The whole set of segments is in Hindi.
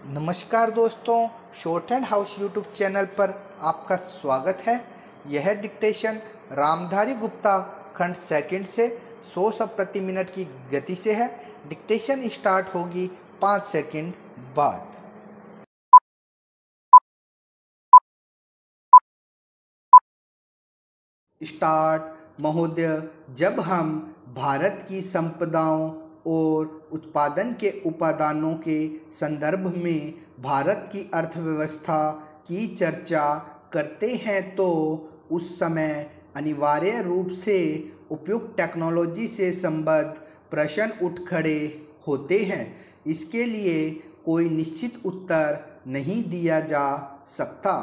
नमस्कार दोस्तों, short and house YouTube channel पर आपका स्वागत है। यह डिक्टेशन रामधारी गुप्ता खंड सेकंड से 100 शब्द प्रति मिनट की गति से है। डिक्टेशन स्टार्ट होगी 5 सेकंड बाद। स्टार्ट। महोदय, जब हम भारत की संपदाओं और उत्पादन के उपादानों के संदर्भ में भारत की अर्थव्यवस्था की चर्चा करते हैं तो उस समय अनिवार्य रूप से उपयुक्त टेक्नोलॉजी से संबद्ध प्रश्न उठ खड़े होते हैं। इसके लिए कोई निश्चित उत्तर नहीं दिया जा सकता।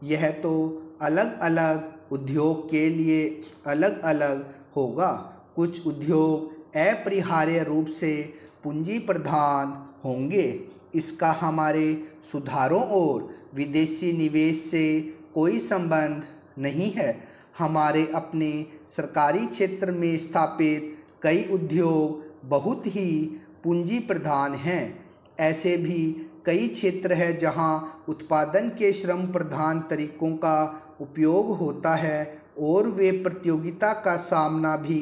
यह तो अलग अलग उद्योग के लिए अलग अलग होगा। कुछ उद्योग अपरिहार्य रूप से पूंजी प्रधान होंगे। इसका हमारे सुधारों और विदेशी निवेश से कोई संबंध नहीं है। हमारे अपने सरकारी क्षेत्र में स्थापित कई उद्योग बहुत ही पूंजी प्रधान हैं। ऐसे भी कई क्षेत्र हैं जहां उत्पादन के श्रम प्रधान तरीकों का उपयोग होता है और वे प्रतियोगिता का सामना भी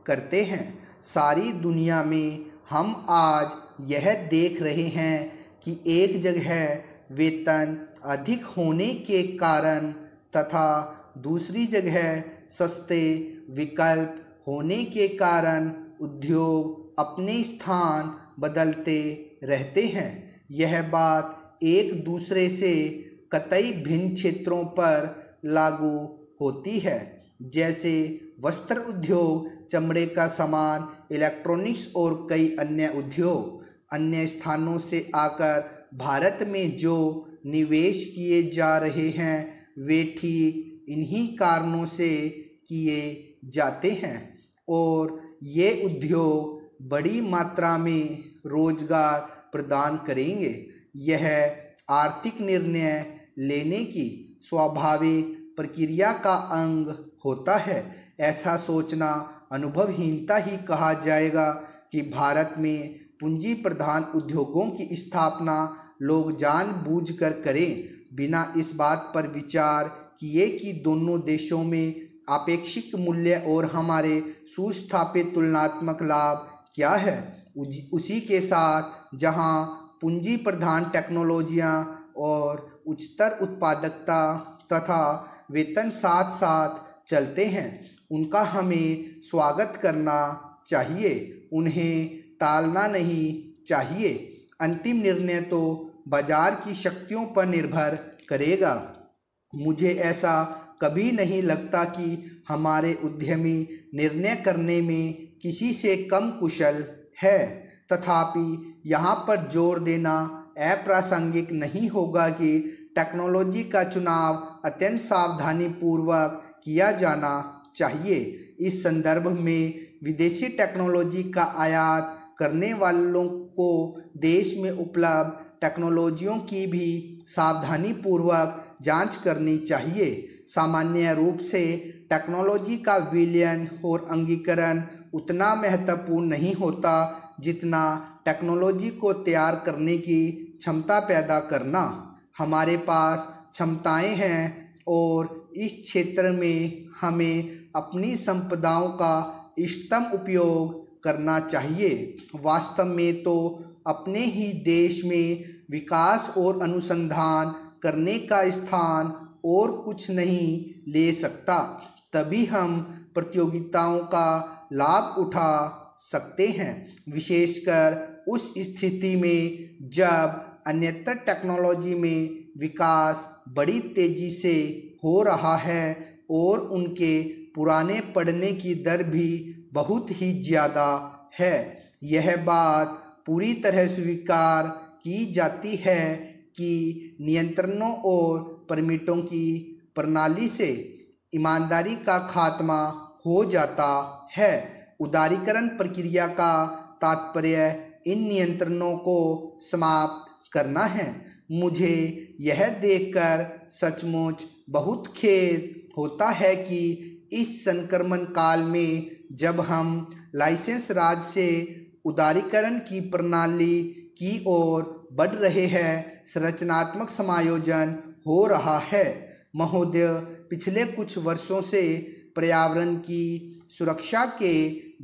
करते हैं। सारी दुनिया में हम आज यह देख रहे हैं कि एक जगह वेतन अधिक होने के कारण तथा दूसरी जगह सस्ते विकल्प होने के कारण उद्योग अपने स्थान बदलते रहते हैं। यह बात एक दूसरे से कतई भिन्न क्षेत्रों पर लागू होती है, जैसे वस्त्र उद्योग, चमड़े का सामान, इलेक्ट्रॉनिक्स और कई अन्य उद्योग। अन्य स्थानों से आकर भारत में जो निवेश किए जा रहे हैं वे ठीक इन्हीं कारणों से किए जाते हैं और ये उद्योग बड़ी मात्रा में रोजगार प्रदान करेंगे। यह आर्थिक निर्णय लेने की स्वाभाविक प्रक्रिया का अंग होता है। ऐसा सोचना अनुभवहीनता ही कहा जाएगा कि भारत में पूंजी प्रधान उद्योगों की स्थापना लोग जानबूझकर करें, बिना इस बात पर विचार किए कि दोनों देशों में आपेक्षिक मूल्य और हमारे सुस्थापित तुलनात्मक लाभ क्या है। उसी के साथ जहां पूंजी प्रधान टेक्नोलॉजियां और उच्चतर उत्पादकता तथा वेतन साथ साथ चलते हैं, उनका हमें स्वागत करना चाहिए, उन्हें टालना नहीं चाहिए। अंतिम निर्णय तो बाजार की शक्तियों पर निर्भर करेगा। मुझे ऐसा कभी नहीं लगता कि हमारे उद्यमी निर्णय करने में किसी से कम कुशल है। तथापि यहाँ पर जोर देना अप्रासंगिक नहीं होगा कि टेक्नोलॉजी का चुनाव अत्यंत सावधानीपूर्वक किया जाना चाहिए। इस संदर्भ में विदेशी टेक्नोलॉजी का आयात करने वालों को देश में उपलब्ध टेक्नोलॉजियों की भी सावधानीपूर्वक जांच करनी चाहिए। सामान्य रूप से टेक्नोलॉजी का विलयन और अंगीकरण उतना महत्वपूर्ण नहीं होता जितना टेक्नोलॉजी को तैयार करने की क्षमता पैदा करना। हमारे पास क्षमताएं हैं और इस क्षेत्र में हमें अपनी संपदाओं का इष्टतम उपयोग करना चाहिए। वास्तव में तो अपने ही देश में विकास और अनुसंधान करने का स्थान और कुछ नहीं ले सकता। तभी हम प्रतियोगिताओं का लाभ उठा सकते हैं, विशेषकर उस स्थिति में जब अन्यत्र टेक्नोलॉजी में विकास बड़ी तेजी से हो रहा है और उनके पुराने पड़ने की दर भी बहुत ही ज़्यादा है। यह बात पूरी तरह स्वीकार की जाती है कि नियंत्रणों और परमिटों की प्रणाली से ईमानदारी का खात्मा हो जाता है। उदारीकरण प्रक्रिया का तात्पर्य इन नियंत्रणों को समाप्त करना है। मुझे यह देखकर सचमुच बहुत खेद होता है कि इस संक्रमण काल में जब हम लाइसेंस राज से उदारीकरण की प्रणाली की ओर बढ़ रहे हैं, संरचनात्मक समायोजन हो रहा है। महोदय, पिछले कुछ वर्षों से पर्यावरण की सुरक्षा के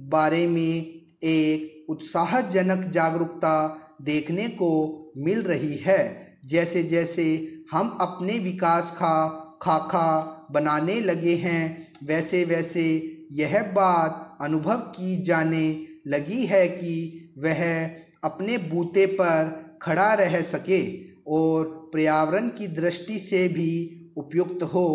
बारे में एक उत्साहजनक जागरूकता देखने को मिल रही है। जैसे जैसे हम अपने विकास का खाका बनाने लगे हैं, वैसे वैसे यह बात अनुभव की जाने लगी है कि वह अपने बूते पर खड़ा रह सके और पर्यावरण की दृष्टि से भी उपयुक्त हो।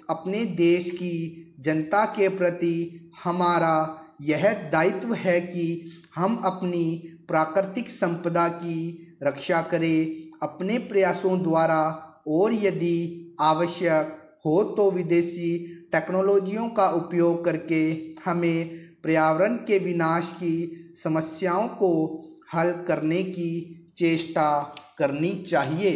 अपने देश की जनता के प्रति हमारा यह दायित्व है कि हम अपनी प्राकृतिक संपदा की रक्षा करें अपने प्रयासों द्वारा, और यदि आवश्यक हो तो विदेशी टेक्नोलॉजियों का उपयोग करके हमें पर्यावरण के विनाश की समस्याओं को हल करने की चेष्टा करनी चाहिए।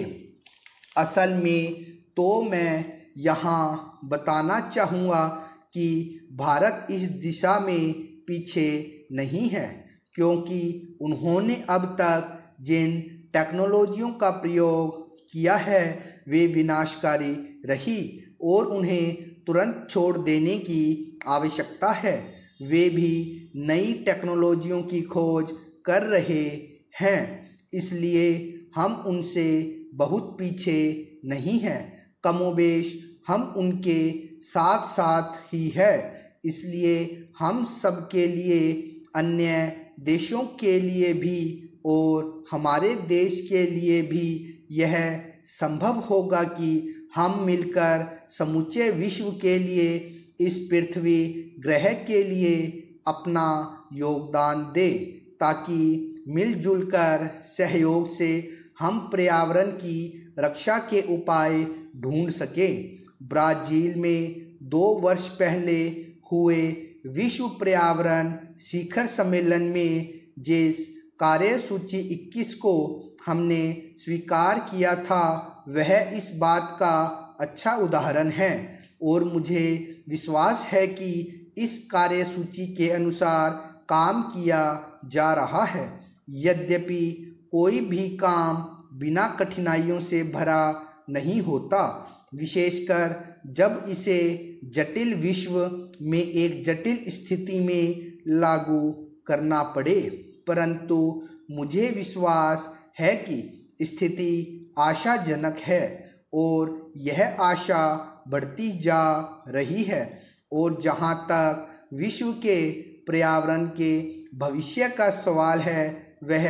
असल में तो मैं यहाँ बताना चाहूँगा कि भारत इस दिशा में पीछे नहीं है, क्योंकि उन्होंने अब तक जिन टेक्नोलॉजियों का प्रयोग किया है वे विनाशकारी रही और उन्हें तुरंत छोड़ देने की आवश्यकता है। वे भी नई टेक्नोलॉजियों की खोज कर रहे हैं, इसलिए हम उनसे बहुत पीछे नहीं हैं। कमोबेश हम उनके साथ साथ ही है। इसलिए हम सब के लिए, अन्य देशों के लिए भी और हमारे देश के लिए भी यह संभव होगा कि हम मिलकर समूचे विश्व के लिए, इस पृथ्वी ग्रह के लिए अपना योगदान दें, ताकि मिलजुल कर सहयोग से हम पर्यावरण की रक्षा के उपाय ढूंढ सकें। ब्राज़ील में 2 वर्ष पहले हुए विश्व पर्यावरण शिखर सम्मेलन में जिस कार्यसूची 21 को हमने स्वीकार किया था, वह इस बात का अच्छा उदाहरण है और मुझे विश्वास है कि इस कार्यसूची के अनुसार काम किया जा रहा है। यद्यपि कोई भी काम बिना कठिनाइयों से भरा नहीं होता, विशेषकर जब इसे जटिल विश्व में एक जटिल स्थिति में लागू करना पड़े। परंतु मुझे विश्वास है कि स्थिति आशाजनक है और यह आशा बढ़ती जा रही है। और जहाँ तक विश्व के पर्यावरण के भविष्य का सवाल है, वह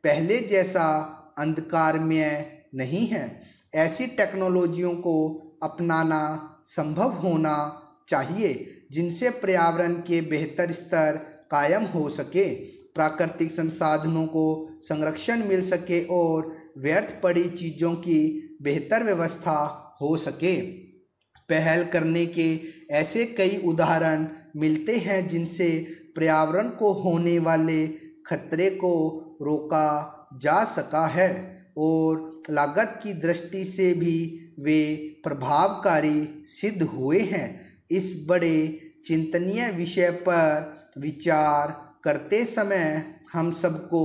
पहले जैसा अंधकारमय नहीं है। ऐसी टेक्नोलॉजियों को अपनाना संभव होना चाहिए जिनसे पर्यावरण के बेहतर स्तर कायम हो सके, प्राकृतिक संसाधनों को संरक्षण मिल सके और व्यर्थ पड़ी चीज़ों की बेहतर व्यवस्था हो सके। पहल करने के ऐसे कई उदाहरण मिलते हैं जिनसे पर्यावरण को होने वाले खतरे को रोका जा सका है और लागत की दृष्टि से भी वे प्रभावकारी सिद्ध हुए हैं। इस बड़े चिंतनीय विषय पर विचार करते समय हम सबको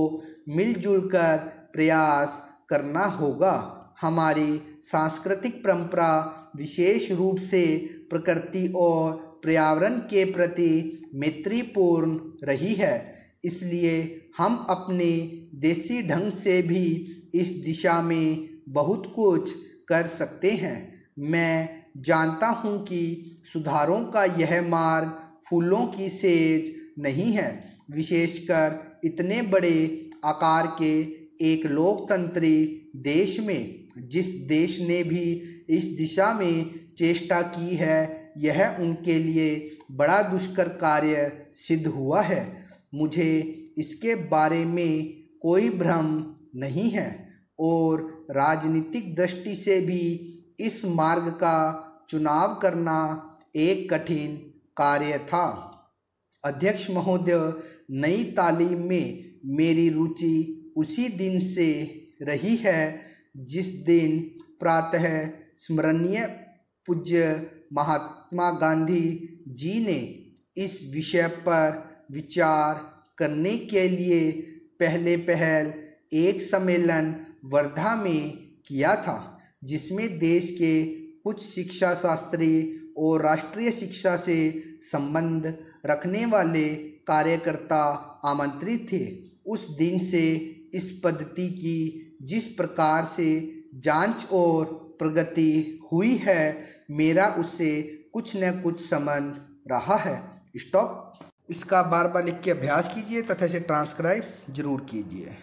मिलजुल कर प्रयास करना होगा। हमारी सांस्कृतिक परंपरा विशेष रूप से प्रकृति और पर्यावरण के प्रति मैत्रीपूर्ण रही है, इसलिए हम अपने देसी ढंग से भी इस दिशा में बहुत कुछ कर सकते हैं। मैं जानता हूँ कि सुधारों का यह मार्ग फूलों की सेज नहीं है, विशेषकर इतने बड़े आकार के एक लोकतंत्री देश में। जिस देश ने भी इस दिशा में चेष्टा की है, यह उनके लिए बड़ा दुष्कर कार्य सिद्ध हुआ है। मुझे इसके बारे में कोई भ्रम नहीं है और राजनीतिक दृष्टि से भी इस मार्ग का चुनाव करना एक कठिन कार्य था। अध्यक्ष महोदय, नई तालीम में मेरी रुचि उसी दिन से रही है जिस दिन प्रातः स्मरणीय पूज्य महात्मा गांधी जी ने इस विषय पर विचार करने के लिए पहले पहल एक सम्मेलन वर्धा में किया था, जिसमें देश के कुछ शिक्षा शास्त्री और राष्ट्रीय शिक्षा से संबंध रखने वाले कार्यकर्ता आमंत्रित थे। उस दिन से इस पद्धति की जिस प्रकार से जांच और प्रगति हुई है, मेरा उससे कुछ न कुछ संबंध रहा है। स्टॉप। इसका बार बार लिख के अभ्यास कीजिए तथा इसे ट्रांसक्राइब जरूर कीजिए।